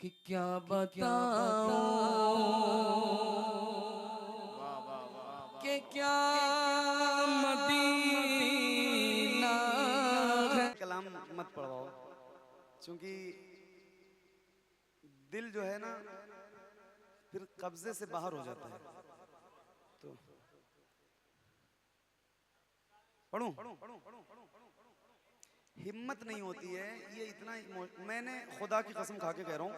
कि क्या बताऊं कि क्या मदीना है। कलाम मत पढ़वाओ, क्योंकि दिल जो है ना फिर कब्जे से बाहर हो जाता है। तो पढ़ूं? हिम्मत नहीं होती है ये इतना। मैंने खुदा की कसम खा के कह रहा हूं,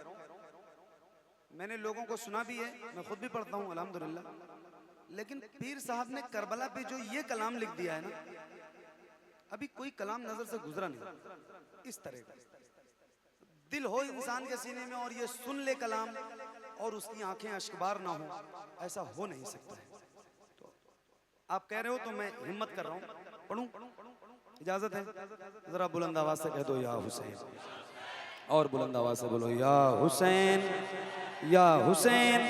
मैंने लोगों को सुना भी है, मैं खुद भी पढ़ता हूं अल्हम्दुलिल्लाह। लेकिन पीर साहब ने करबला पे जो ये कलाम लिख दिया है ना, अभी कोई कलाम नजर से गुजरा नहीं इस तरह का। दिल हो इंसान के सीने में और ये सुन ले कलाम और उसकी आंखें अश्कबार ना हो, ऐसा हो नहीं सकता है। तो आप कह रहे हो तो मैं हिम्मत कर रहा हूं, पढ़ूं? इजाजत है? जरा बुलंद आवाज से कह दो या हुसैन, और बुलंद आवाज से बोलो या हुसैन, या हुसैन,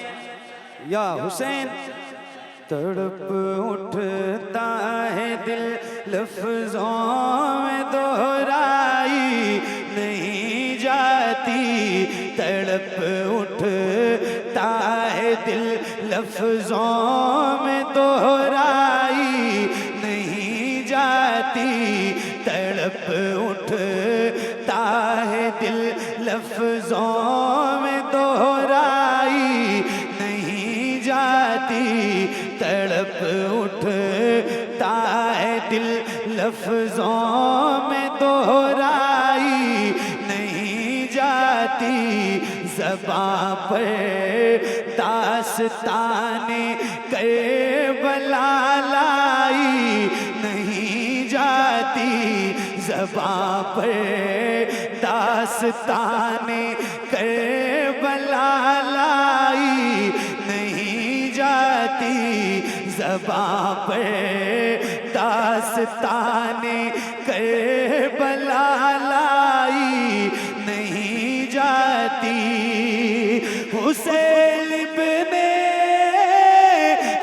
या हुसैन। तड़प उठता है दिल लफ्जों में दोहराई नहीं जाती। तड़प उठता है दिल लफ्जों में दोहराई नहीं जाती। तड़प उठता है दिल लफ्जों में दोहराई नहीं जाती। तड़प उठता है दिल लफ्जों में दोहराई नहीं जाती। ज़बां पर दास्ताने करबला लाई नहीं जाती। ज़बां पर दास्ताने करबला लाई नहीं जाती। ज़बां पर दास्ताने करबला लाई नहीं जाती। हुसैन इब्ने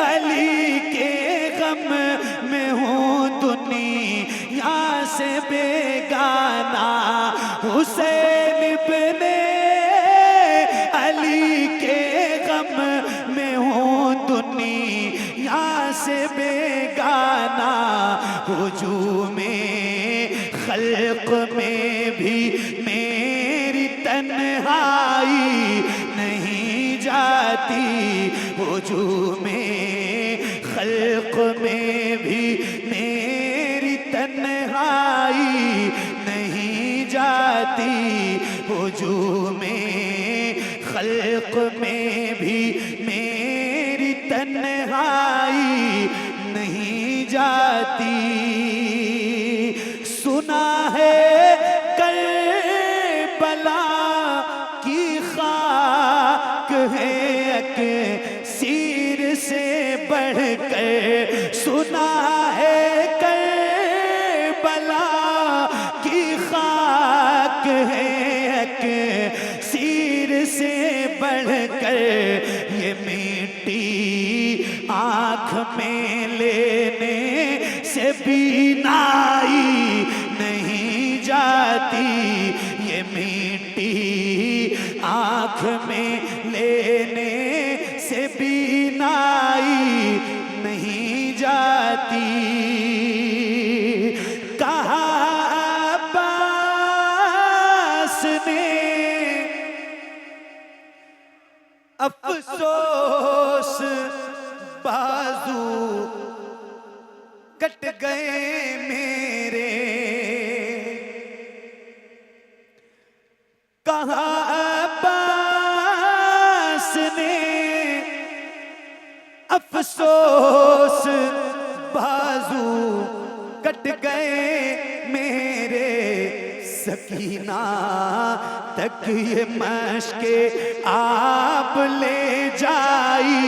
अली के गम में हूँ दुनिया से बेगाना। हुसैन इब्ने अली के गम में हूँ दुनिया से बेगाना। हुजूमे खल्क में भी मेरी तन्हाई नहीं जाती। हुजूमे खल्क में भी मेरी तन्हाई नहीं जाती। हुजूमे खल्क में भी मेरी तन्हाई नहीं जाती। सुना है करबला की खाक है अक्सीर से बढ़कर। सुना है करबला की खाक है अक्सीर से बढ़कर। ये मिट्टी आँख में लेने से बीनाई नहीं जाती। ये मिट्टी आँख में लेने से बीनाई नहीं जाती। कहा अब्बास ने अफसोस बाजू कट गए मेरे। कहा अब्बास ने अफसोस बाजू कट गए मेरे। सकीना तक ये मशके आप ले जाई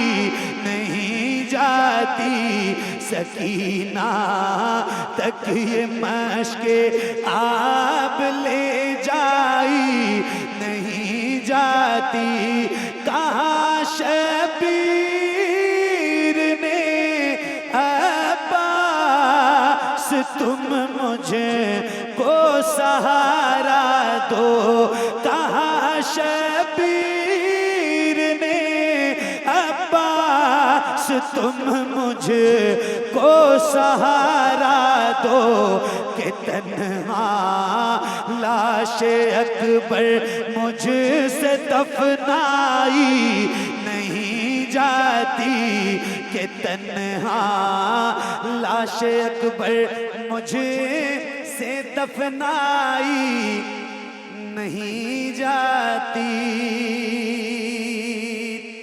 नहीं जाती। सकीना तक ये मशके आप ले जाई नहीं जाती। कहाँ शबीर ने अब्बास तुम मुझे को सहारा दो। कहाँ शबीर ने अब्बास तुम मुझको सहारा दो कि तन्हा लाश अकबर मुझसे दफनाई नहीं जाती कि तन्हा लाश अकबर मुझसे दफनाई नहीं जाती।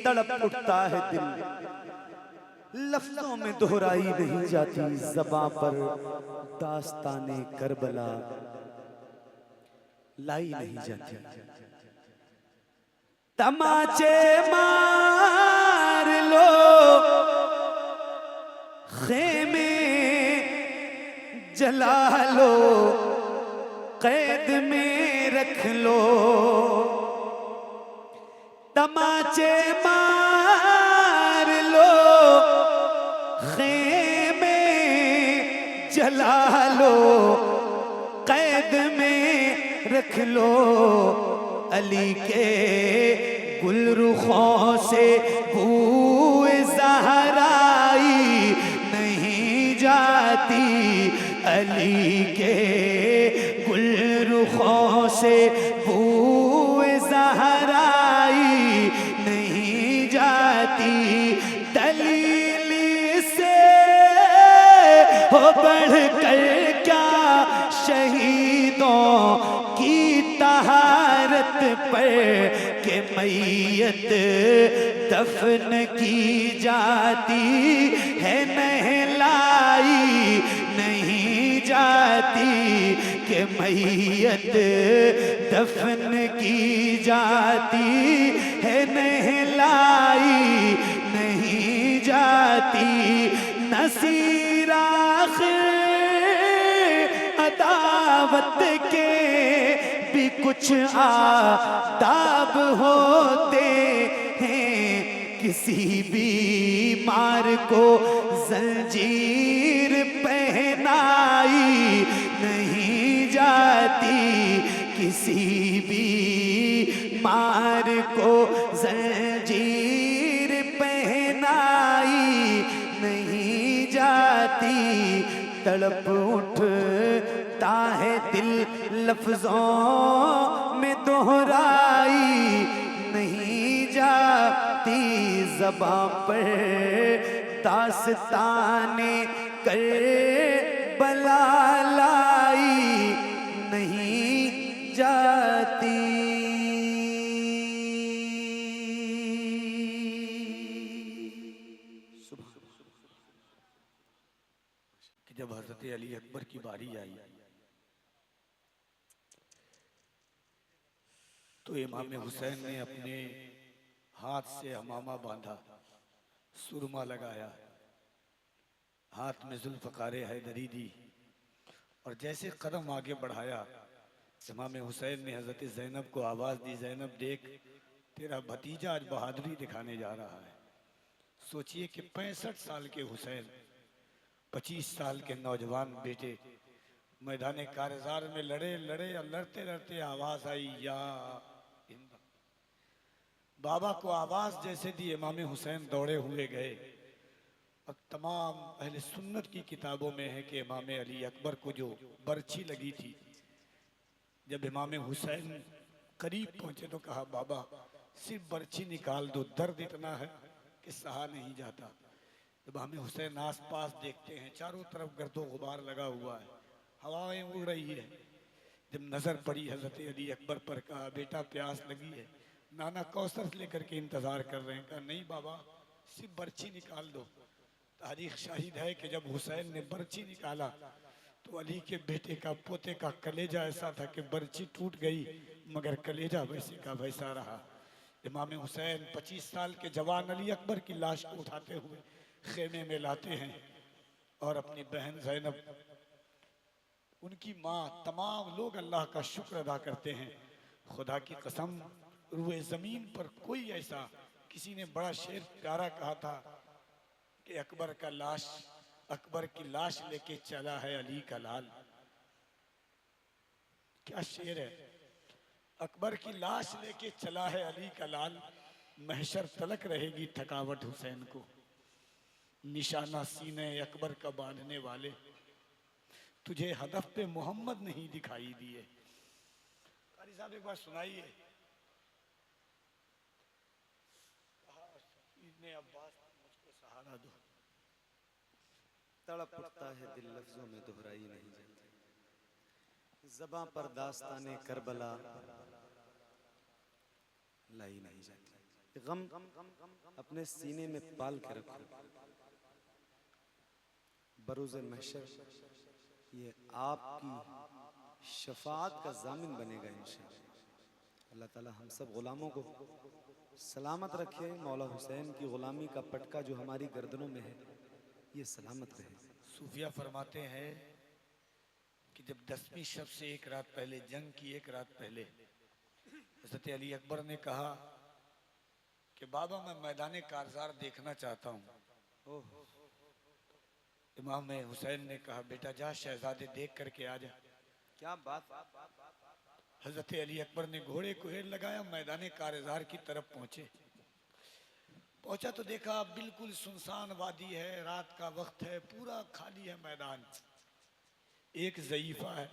तड़प उठता है दिल, लफ्जों में दोहराई नहीं जाती, ज़बां पर दास्ताने करबला लाई नहीं जाती। तमाचे मार लो, खेमे जला लो, कैद में रख लो। तमाचे मार लो, खेमे जला लो, कैद में रख लो। अली के गुलरुखों से बूए ज़हराई नहीं जाती। अली के गुलरुखों से बूए ज़हराई नहीं जाती। दलीली से हो बढ़ कर क्या शहीदों की तहारत पर के मैयत दफन की जाती है नहलाई नहीं जाती कि मैयत दफन की जाती है नहलाई नहीं जाती। नसीर आखिर अदावत के भी कुछ आदाब होते हैं। किसी बीमार को जंजीर पहनाई नहीं जाती। किसी बीमार को जंजीर पहनाई नहीं जाती। तड़प उठता है दिल, लफ्जों में दोहराई नहीं जाती। ज़बां पर दास्ताने करबला लाई नहीं जाती। कि जब हजरत अली अकबर की बारी आई तो इमाम हुसैन ने अपने हाथ से हमामा बांधा, सुरमा लगाया, हाथ में जुल्फ़कार हैदरी दी और जैसे कदम आगे बढ़ाया इमाम हुसैन ने हजरत ज़ैनब को आवाज़ दी, ज़ैनब देख तेरा भतीजा आज बहादुरी दिखाने जा रहा है। सोचिए कि 65 साल के हुसैन 25 साल के नौजवान बेटे मैदान कारज़ार में लड़े और लड़ते लड़ते आवाज़ आई या हिंद। बाबा को आवाज़ जैसे दी इमाम हुसैन दौड़े हुए गए। और तमाम अहले सुन्नत की किताबों में है कि इमाम अली अकबर को जो बर्छी लगी थी, जब इमाम हुसैन करीब पहुंचे तो कहा बाबा सिर्फ बर्छी निकाल दो, दर्द इतना है कि सहा नहीं जाता। इमाम हुसैन आस पास देखते हैं, चारों तरफ गर्दो गुबार लगा हुआ है, हवाएं उड़ रही है। जब नजर पड़ी हजरत अली अकबर पर, कहा बेटा प्यास लगी है, नाना कौसर लेकर के इंतजार कर रहे हैं। कहा नहीं बाबा सिर्फ बर्छी निकाल दो। तारीख शाहिद है कि जब हुसैन ने बर्छी निकाला तो अली के बेटे का पोते का कलेजा ऐसा था कि बर्छी टूट गई मगर कलेजा वैसे का वैसा रहा। इमाम हुसैन 25 साल के जवान अली अकबर की लाश को उठाते हुए खेमे में लाते हैं और अपनी बहन ज़ैनब, उनकी माँ, तमाम लोग अल्लाह का शुक्र अदा करते हैं। खुदा की कसम रूए ज़मीन पर कोई ऐसा, किसी ने बड़ा शेर प्यारा कहा था कि अकबर की लाश लेके चला है अली का लाल। क्या शेर है। अकबर की लाश लेके चला है अली का लाल, महशर तलक रहेगी थकावट हुसैन को। निशाना सीने अकबर का बांधने वाले, तुझे हदफ पे मोहम्मद नहीं दिखाई दिए। कारी साहब एक बार सुनाइए। कहा सफीर ने अब्बास मुझको सहारा दो। तड़प उठता है दिल लफ्जों में दोहराई नहीं जाती, ज़बां पर दास्ताने करबला लाई नहीं जाती। गम अपने सीने में पाल के रखो, बरोज़े महशर ये आपकी शफाअत का जामिन बनेगा इंशाअल्लाह। अल्लाह ताला हम सब गुलामों को सलामत रखे। मौला हुसैन की गुलामी का पटका जो हमारी गर्दनों में है ये सलामत रहे। सूफिया फरमाते हैं कि जब 10वीं शब से एक रात पहले, जंग की एक रात पहले, हज़रत अली अकबर ने कहा कि बाबा मैं मैदान कारज़ार देखना चाहता हूँ। इमाम हुसैन ने कहा बेटा जा शहजादे देख करके आ जा। क्या बात। हज़रत अली अकबर ने घोड़े को हेर लगाया, मैदान कारज़ार की तरफ पहुंचा तो देखा बिल्कुल सुनसान वादी है, रात का वक्त है, पूरा खाली है मैदान। एक ज़ईफ़ा है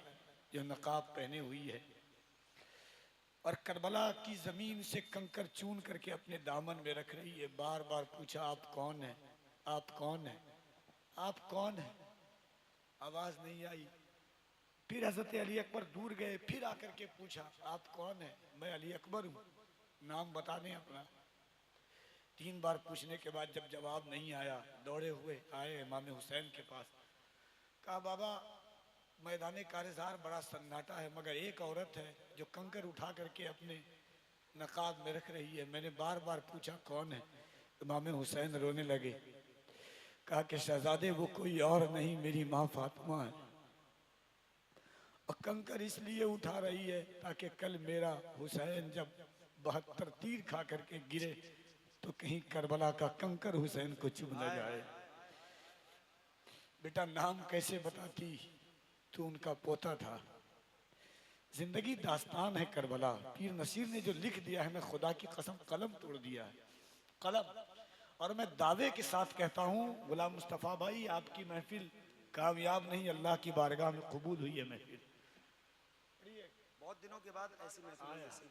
जो नकाब पहने हुई है और करबला की ज़मीन से कंकर चून करके अपने दामन में रख रही है। बार बार पूछा आप कौन है, आप कौन है, आप कौन है? आवाज नहीं आई। फिर हज़रत अली अकबर दूर गए, फिर आकर के पूछा आप कौन है? मैं अली अकबर हूँ, नाम बता दें अपना। 3 बार पूछने के बाद जब जवाब नहीं आया, दौड़े हुए आए इमाम हुसैन के पास। कहा बाबा मैदान कारज़ार बड़ा सन्नाटा है, मगर एक औरत है जो कंकर उठा करके अपने नकाब में रख रही है। मैंने बार बार पूछा कौन है? इमाम हुसैन रोने लगे। कहा कि शहजादे वो कोई और नहीं, मेरी माँ फातिमा है, और कंकर इसलिए उठा रही है ताकि कल मेरा हुसैन जब 72 तीर खा करके गिरे तो कहीं करबला का कंकर हुसैन को चुभ न जाए। बेटा नाम कैसे बताती, तू उनका पोता था। जिंदगी दास्तान है करबला। पीर नसीर ने जो लिख दिया है, मैं खुदा की कसम कलम तोड़ दिया है, कलम। और मैं दावे के साथ कहता हूँ गुलाम मुस्तफ़ा भाई आपकी महफिल कामयाब नहीं, अल्लाह की बारगाह में कबूल हुई है महफिल। बहुत दिनों के बाद ऐसी महफिल।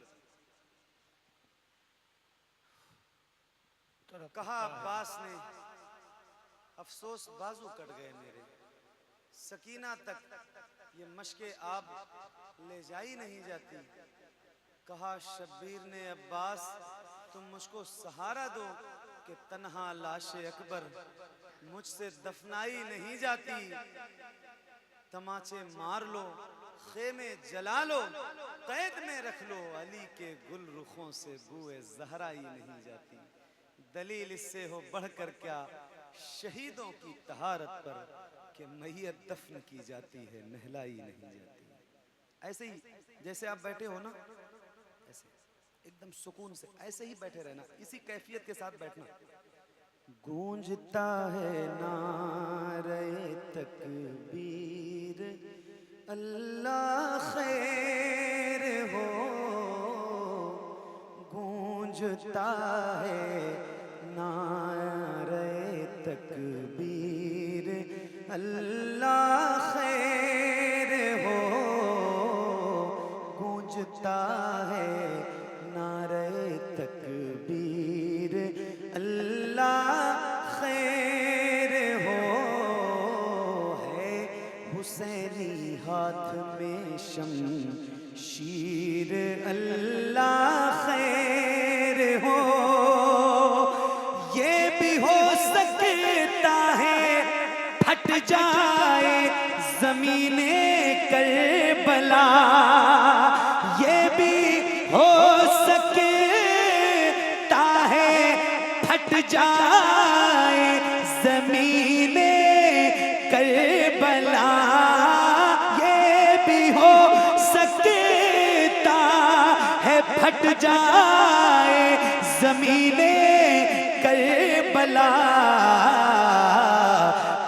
कहा अब्बास ने अफसोस बाजू कट गए मेरे, सकीना तक ये मशके आप ले जाई नहीं जाती। कहा शब्बीर ने अब्बास तुम मुझको सहारा दो कि तन्हा लाशे अकबर मुझसे दफनाई नहीं जाती। तमाचे मार लो, खेमे जला लो, कैद में रख लो, अली के गुल रुखों से बुए ज़हरा ही नहीं जाती। दलील इससे हो बढ़कर क्या शहीदों की तहारत पर कि मैयत दफन की जाती है, नहलाई नहीं जाती। ऐसे ही जैसे आप बैठे हो ना, ऐसे एकदम सुकून से ऐसे ही बैठे रहना, इसी कैफियत के साथ बैठना। गूंजता है नारे तकबीर, अल्लाह खैर हो। गूंजता है नारे तकबीर, अल्लाह खैर हो। गूंजता है नारे तकबीर, अल्लाह खैर हो। है हुसैनी हाथ में शमशीर, अल्लाह खैर हो। ये भी हो सकता है फट जाए ज़मीने करबला, ये भी हो सकता है फट जाए ज़मीने करबला। ये भी हो सकता है फट जाए ज़मीने करबला।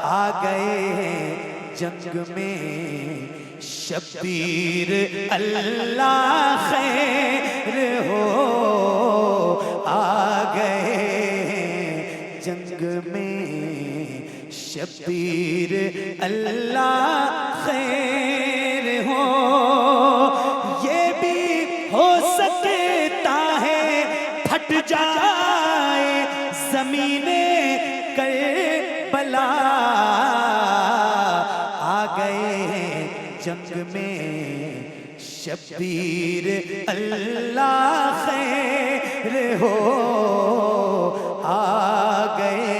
आ गए जंग में शब्बीर अल्लाह खैर हो आ गए जंग में शब्बीर अल्लाह खैर हो। ये भी हो सकता है फट जाए ज़मीने करबला आ गए जंग में शब्बीर अल्लाह खैर हो आ गए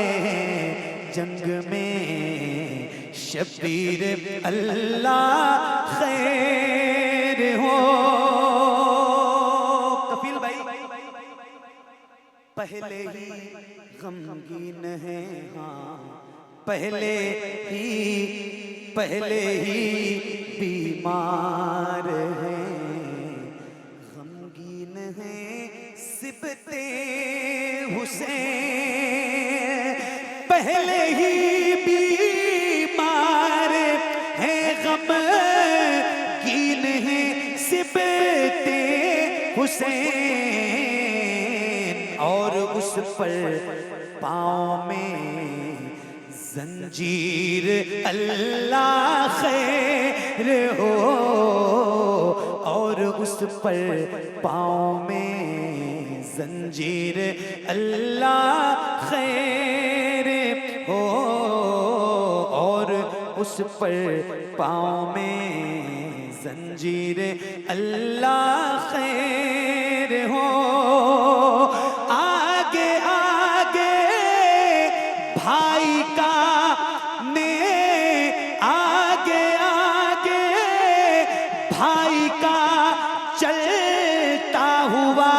जंग में शब्बीर अल्लाह खैर हो। कपिल भाई पहले ही गमगीन है, हाँ पहले ही बीमार हैं, गमगीन हैं सिबते हुसैन, पहले ही बीमार हैं, गमगीन हैं सिबते हुसैन, और उस पर पाँव में जंजीर अल्लाह खैर हो, और उस पर पाँव में जंजीर अल्लाह खैर हो, और उस पर पाँव में जंजीर अल्लाह खैर हो। आगे आगे भाई का ने आगे आगे भाई का चलता हुआ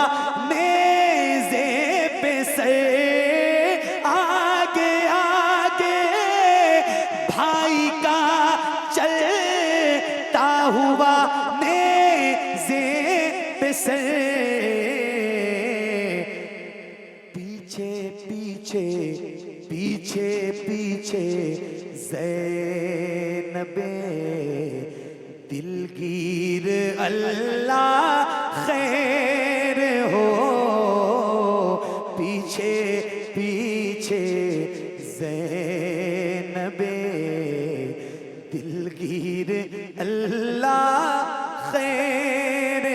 नेज़े पे से, आगे आगे भाई का चलता हुआ नेज़े पे से, पीछे पीछे पीछे पीछे ज़ैनबे दिलगीर अल्लाह खैर हो, पीछे पीछे ज़ैनबे दिलगीर अल्लाह खैर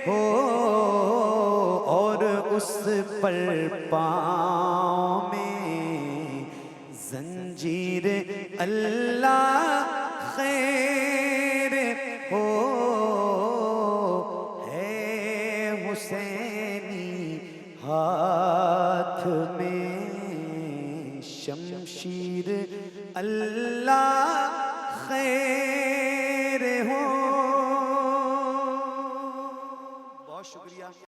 हो, और उस पर पाँव में जंजीर अल्लाह खैर हो। है हुसैनी हाथ में शमशीर अल्लाह खैर हो। बहुत शुक्रिया।